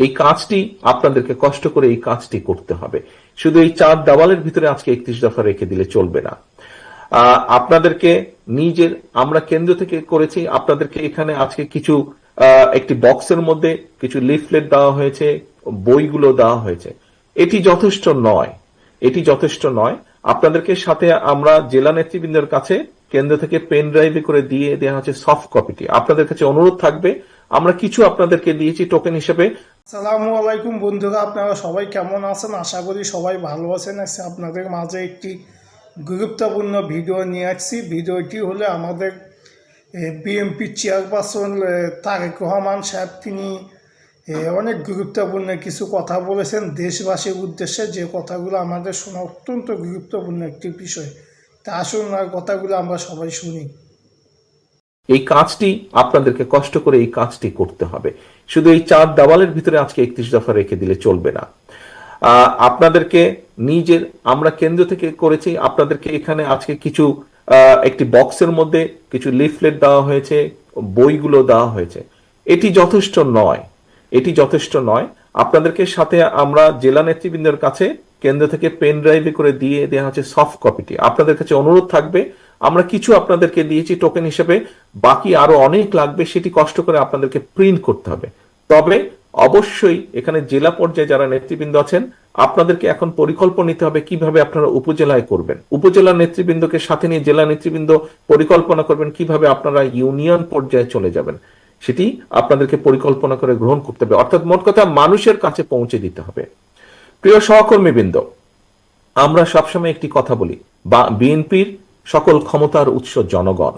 এই কাজটি আপনাদেরকে কষ্ট করে এই কাজটি করতে হবে। শুধু এই 4 দেওয়ালের ভিতরে আজকে 31 দফা রেখে দিলে চলবে না। আপনাদেরকে নিজের আমরা কেন্দ্র থেকে করেছি, আপনাদেরকে এখানে আজকে কিছু একটি বক্সের মধ্যে কিছু লিফলেট দেওয়া হয়েছে, বইগুলো দেওয়া হয়েছে। এটি যথেষ্ট নয়, এটি যথেষ্ট নয়। আপনাদেরকে সাথে আমরা জেলা নেতৃবৃন্দের কাছে কেন্দ্র থেকে পেন ড্রাইভে করে দিয়ে দেওয়া হচ্ছে সফট কপিটি। আপনাদের কাছে অনুরোধ থাকবে, আমরা কিছু আপনাদেরকে দিয়েছি টোকেন হিসেবে। আসসালামু আলাইকুম বন্ধুরা, আপনারা সবাই কেমন আছেন? আশা করি সবাই ভালো আছেন। আপনাদের মাঝে একটি গুরুত্বপূর্ণ ভিডিও নিয়ে আসছি। ভিডিওটি হলে আমাদের বিএনপির চেয়ারপারসন তারেক রহমান সাহেব, তিনি অনেক গুরুত্বপূর্ণ কিছু কথা বলেছেন দেশবাসীর উদ্দেশ্যে, যে কথাগুলো আমাদের শোনা অত্যন্ত গুরুত্বপূর্ণ একটি বিষয়। তা আসুন আর কথাগুলো আমরা সবাই শুনি। এই কাজটি আপনাদেরকে কষ্ট করে এই কাজটি করতে হবে। শুধু এই 4 দেওয়ালের ভিতরে আজকে 31 দফা রেখে দিলে চলবে না। আপনাদেরকে নিজের আমরা কেন্দ্র থেকে করেছি, আপনাদেরকে এখানে আজকে কিছু একটি বক্সের মধ্যে কিছু লিফলেট দেওয়া হয়েছে, বইগুলো দেওয়া হয়েছে। এটি যথেষ্ট নয়, এটি যথেষ্ট নয়। আপনাদেরকে সাথে আমরা জেলা নেতৃবৃন্দের কাছে কেন্দ্র থেকে পেন ড্রাইভে করে দিয়ে দেওয়া হচ্ছে সফট কপিটি। আপনাদের কাছে অনুরোধ থাকবে, আমরা কিছু আপনাদেরকে দিয়েছি টোকেন হিসেবে, বাকি আরো অনেক লাগবে, সেটি কষ্ট করে আপনাদেরকে প্রিন্ট করতে হবে। তবে অবশ্যই এখানে জেলা পর্যায়ে যারা নেতৃবৃন্দ আছেন, আপনাদেরকে এখন পরিকল্পনা নিতে হবে কিভাবে আপনারা উপজেলায় করবেন। উপজেলা নেতৃবৃন্দকে সাথে নিয়ে জেলা নেতৃবৃন্দ পরিকল্পনা করবেন কিভাবে আপনারা ইউনিয়ন পর্যায়ে চলে যাবেন, সেটি আপনাদেরকে পরিকল্পনা করে গ্রহণ করতে হবে। অর্থাৎ মোট কথা মানুষের কাছে পৌঁছে দিতে হবে। প্রিয় সহকর্মীবৃন্দ, আমরা সবসময় একটি কথা বলি, বা বিএনপির সকল ক্ষমতার উৎস জনগণ।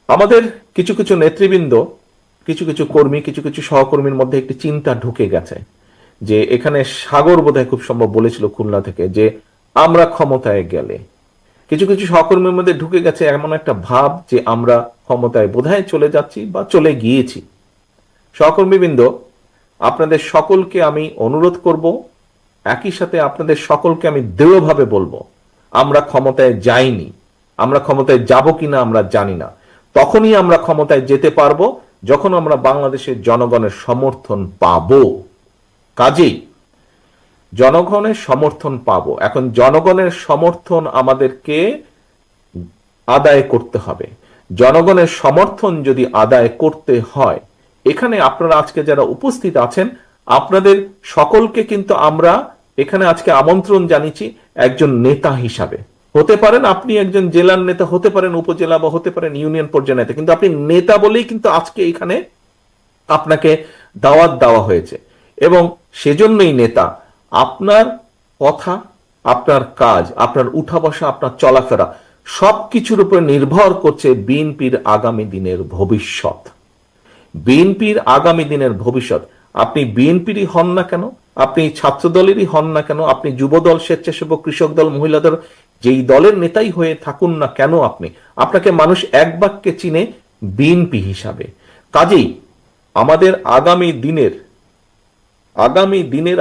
আমাদের কিছু কিছু নেতৃবৃন্দ, কিছু কিছু কর্মী, কিছু কিছু সহকর্মীর মধ্যে একটি চিন্তা ঢুকে গেছে যে এখানে সাগর বোধহয় খুব সম্ভব বলেছিল খুলনা থেকে, যে আমরা ক্ষমতায় গেলে, কিছু কিছু সহকর্মীর মধ্যে ঢুকে গেছে এমন একটা ভাব যে আমরা ক্ষমতায় বোধহয় চলে যাচ্ছি বা চলে গিয়েছি। সহকর্মীবৃন্দ, আপনাদের সকলকে আমি অনুরোধ করব, একই সাথে আপনাদের সকলকে আমি দৃঢ়ভাবে বলবো, আমরা ক্ষমতায় যাইনি। আমরা ক্ষমতায় যাব কিনা আমরা জানি না। তখনই আমরা ক্ষমতায় যেতে পারবো যখন আমরা বাংলাদেশের জনগণের সমর্থন পাবো। কাজেই জনগণের সমর্থন পাবো। এখন জনগণের সমর্থন আমাদেরকে আদায় করতে হবে। জনগণের সমর্থন যদি আদায় করতে হয়, এখানে আপনারা আজকে যারা উপস্থিত আছেন, আপনাদের সকলকে কিন্তু আমরা এখানে আজকে আমন্ত্রণ জানিয়েছি একজন নেতা হিসাবে। হতে পারেন আপনি একজন জেলার নেতা, হতে পারেন উপজেলা, বা হতে পারেন ইউনিয়ন পর্যায়ে নেতা, কিন্তু আপনি নেতা বলেই কিন্তু আজকে এখানে আপনাকে দাওয়াত দেওয়া হয়েছে। এবং সেজন্যই নেতা, আপনার কথা, আপনার কাজ, আপনার উঠা বসা, আপনার চলাফেরা সবকিছুর উপর নির্ভর করছে বিএনপির আগামী দিনের ভবিষ্যৎ। বিএনপির আগামী দিনের ভবিষ্যৎ। আপনি বিএনপিরই হন না কেন, আপনি ছাত্র দলেরই হন না কেন, আপনি যুব দল, স্বেচ্ছাসেবক, কৃষক দল, মহিলা দল, যেই দলের নেতাই হয়ে থাকুন না কেন, আপনাকে মানুষ এক বাক্যে চিনে বিএনপি হিসাবে। কাজেই আমাদের আগামী দিনের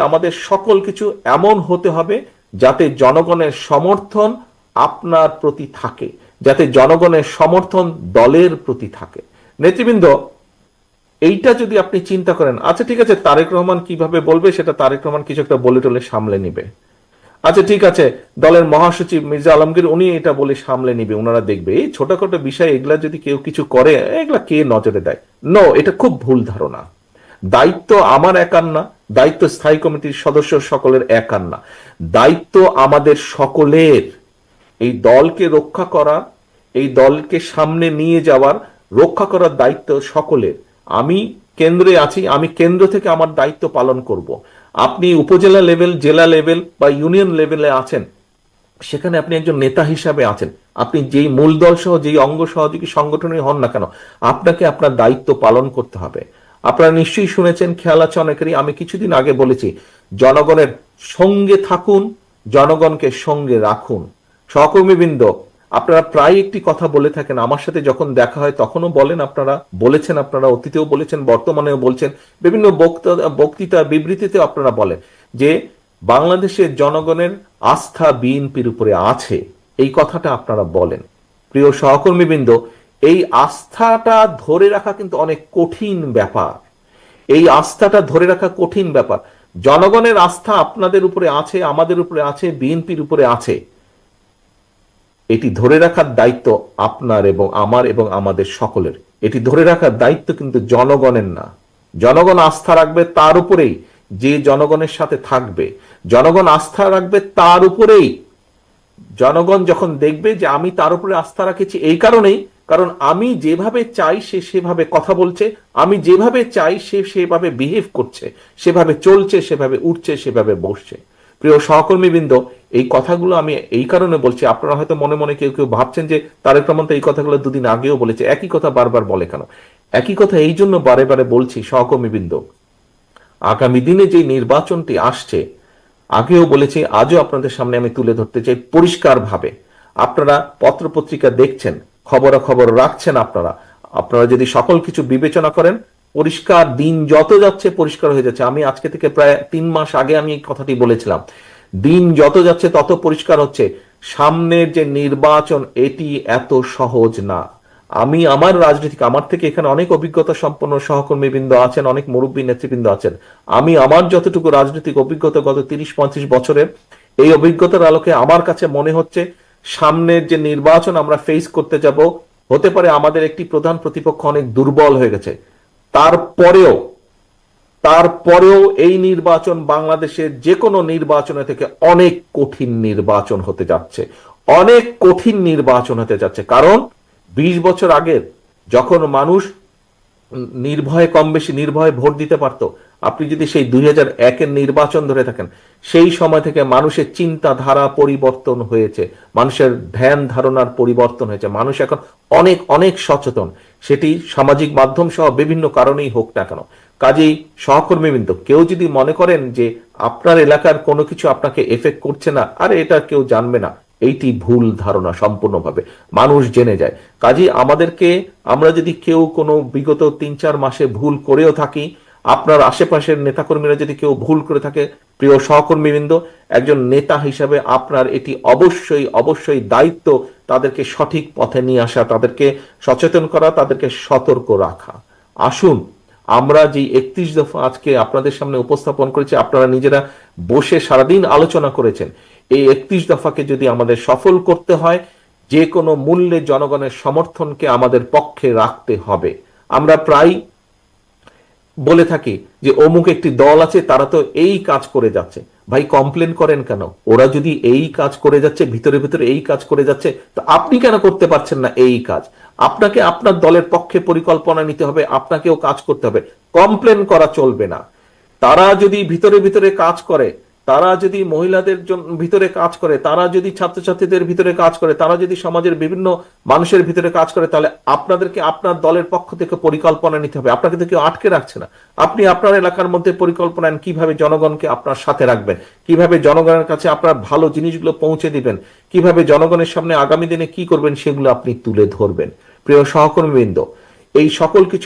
আমাদের সকল কিছু এমন হতে হবে যাতে জনগণের সমর্থন আপনার প্রতি থাকে, যাতে জনগণের সমর্থন দলের প্রতি থাকে। নেতৃবৃন্দ, এইটা যদি আপনি চিন্তা করেন, আচ্ছা ঠিক আছে, তারেক রহমান কিভাবে বলবে সেটা তারেক রহমান কিছু একটা বলে টলে সামলে নিবে। আচ্ছা ঠিক আছে, দলের মহাসচিব মির্জা আলমগীর উনি এটা বলে সামলে নিবে, ওনারা দেখবে। এই ছোটখাটো বিষয় এগুলা যদি কেউ কিছু করে, এগুলা কে নজরে দেয়? নো, এটা খুব ভুল ধারণা। দায়িত্ব আমার একার না, দায়িত্ব স্থায়ী কমিটির সদস্য সকলের একার না, দায়িত্ব আমাদের সকলের। এই দলকে রক্ষা করা, এই দলকে সামনে নিয়ে যাওয়ার, রক্ষা করার দায়িত্ব সকলের। আমি কেন্দ্রে আছি, আমি কেন্দ্র থেকে আমার দায়িত্ব পালন করব। আপনি উপজেলা লেভেল, জেলা লেভেল বা ইউনিয়ন লেভেলে আছেন, সেখানে আপনি একজন নেতা হিসাবে আছেন। আপনি যেই মূল দল সহ, যেই অঙ্গ সহযোগী সংগঠনই হন না কেন, আপনাকে আপনার দায়িত্ব পালন করতে হবে। আপনারা নিশ্চয়ই শুনেছেন, খেয়াল আছে অনেকেরই, আমি কিছুদিন আগে বলেছি, জনগণের সঙ্গে থাকুন, জনগণকে সঙ্গে রাখুন। সহকর্মীবৃন্দ, আপনারা প্রায় একটি কথা বলে থাকেন, আমার সাথে যখন দেখা হয় তখনও বলেন, আপনারা বলেছেন, আপনারা অতীতেও বলেছেন, বর্তমানেও বলছেন, বিভিন্ন বক্তৃতা বিবৃতিতেও আপনারা বলেন যে বাংলাদেশের জনগণের আস্থা বিএনপির উপরে আছে। এই কথাটা আপনারা বলেন। প্রিয় সহকর্মীবৃন্দ, এই আস্থাটা ধরে রাখা কিন্তু অনেক কঠিন ব্যাপার। এই আস্থাটা ধরে রাখা কঠিন ব্যাপার। জনগণের আস্থা আপনাদের উপরে আছে, আমাদের উপরে আছে, বিএনপির উপরে আছে। এটি ধরে রাখার দায়িত্ব আপনার এবং আমার এবং আমাদের সকলের। এটি ধরে রাখার দায়িত্ব কিন্তু জনগণের না। জনগণ আস্থা রাখবে তার উপরেই যে জনগণের সাথে থাকবে, জনগণ আস্থা রাখবে তার উপরেই। জনগণ যখন দেখবে যে আমি তার উপরে আস্থা রাখেছি এই কারণেই, কারণ আমি যেভাবে চাই সে সেভাবে কথা বলছে, আমি যেভাবে চাই সে সেভাবে বিহেভ করছে, সেভাবে চলছে, সেভাবে উঠছে, সেভাবে বসছে। প্রিয় সহকর্মীবৃন্দ, এই কথাগুলো আমি এই কারণে বলছি, আপনারা হয়তো মনে মনে কেউ কেউ ভাবছেন যে তারেক রহমান তো এই কথাগুলো দুদিন আগেও বলেছে, একই কথা বারবার বলে কেন? একই কথা এই জন্য বারে বারে বলছি সহকর্মীবৃন্দ, আগামী দিনে যে নির্বাচনটি আসছে, আগেও বলেছি, আজও আপনাদের সামনে আমি তুলে ধরতে চাই পরিষ্কারভাবে। আপনারা পত্রপত্রিকা দেখছেন, খবরাখবর রাখছেন, আপনারা যদি সকল কিছু বিবেচনা করেন, পরিষ্কার দিন যত যাচ্ছে পরিষ্কার হয়ে যাচ্ছে। আমি আজকে থেকে প্রায় 3 মাস আগে আমি এই কথাটি বলেছিলাম, দিন যত যাচ্ছে তত পরিষ্কার হচ্ছে সামনের যে নির্বাচন এটি এত সহজ না। আমি আমার রাজনীতিক, আমার থেকে এখানে অনেক অভিজ্ঞতা সম্পন্ন সহকর্মীবৃন্দ আছেন, অনেক মুরব্বী নেতৃবৃন্দ আছেন। আমি আমার যতটুকু রাজনৈতিক অভিজ্ঞতা গত 30-35 বছরের, এই অভিজ্ঞতার আলোকে আমার কাছে মনে হচ্ছে সামনের যে নির্বাচন আমরা ফেস করতে যাব, হতে পারে আমাদের একটি প্রধান প্রতিপক্ষ অনেক দুর্বল হয়ে গেছে, তারপরেও এই নির্বাচন বাংলাদেশের যে কোনো নির্বাচনের থেকে অনেক কঠিন নির্বাচন হতে যাচ্ছে, অনেক কঠিন নির্বাচন হতে যাচ্ছে। কারণ 20 বছর আগের যখন মানুষ নির্ভয়ে, কম বেশি নির্ভয়ে ভোট দিতে পারত, আপনি যদি সেই 2001-এর নির্বাচন ধরে থাকেন, সেই সময় থেকে মানুষের চিন্তাধারা পরিবর্তন হয়েছে, মানুষের ধ্যান ধারণার পরিবর্তন হয়েছে, মানুষ এখন অনেক অনেক সচেতন, সেটি সামাজিক মাধ্যম সহ বিভিন্ন কারণেই হোক না কেন। কাজেই সহকর্মীবৃন্দ, কেউ যদি মনে করেন যে আপনার এলাকার কোনো কিছু আপনাকে এফেক্ট করছে না, আরে এটা কেউ জানবে না, এইটি ভুল ধারণা সম্পূর্ণভাবে, মানুষ জেনে যায়। কাজেই আমরা যদি কেউ কোনো বিগত 3-4 মাসে ভুল করেও থাকি, আপনার আশেপাশের নেতাকর্মীরা যদি কেউ ভুল করে থাকে, প্রিয় সহকর্মীবৃন্দ, একজন নেতা হিসাবে আপনার এটি অবশ্যই অবশ্যই দায়িত্ব তাদেরকে সঠিক পথে নিয়ে আসা, তাদেরকে সচেতন করা, তাদেরকে সতর্ক রাখা। আসুন আমরা যে 31 দফা আজকে আপনাদের সামনে উপস্থাপন করেছি, আপনারা নিজেরা বসে সারাদিন আলোচনা করেছেন, এই 31 দফাকে যদি আমাদের সফল করতে হয়, যে কোনো মূল্যে জনগণের সমর্থনকে আমাদের পক্ষে রাখতে হবে। আমরা প্রায় বলে থাকি যে অমুক একটি দল আছে, তারা তো এই কাজ করে যাচ্ছে। ভাই, কমপ্লেন করেন কেন? ওরা যদি এই কাজ করে যাচ্ছে, ভিতরে ভিতরে এই কাজ করে যাচ্ছে, তো আপনি কেন করতে পারছেন না এই কাজ? আপনাকে আপনার দলের পক্ষে পরিকল্পনা নিতে হবে, আপনাকেও কাজ করতে হবে, কমপ্লেন করা চলবে না। তারা যদি ভিতরে ভিতরে কাজ করে, তারা যদি মহিলাদের ভিতরে কাজ করে, তারা যদি ছাত্রছাত্রীদের ভিতরে কাজ করে, তারা যদি সমাজের বিভিন্ন মানুষের ভিতরে কাজ করে, তাহলে আপনাদেরকে আপনার দলের পক্ষ থেকে পরিকল্পনা নিতে হবে। আপনাকে তো কেউ আটকে রাখছে না। আপনি আপনার এলাকার মধ্যে পরিকল্পনা নেন, কিভাবে জনগণকে আপনার সাথে রাখবেন, কিভাবে জনগণের কাছে আপনার ভালো জিনিসগুলো পৌঁছে দিবেন, কিভাবে জনগণের সামনে আগামী দিনে কি করবেন সেগুলো আপনি তুলে ধরবেন। প্রিয় সহকর্মীবৃন্দ, এই সকল কিছু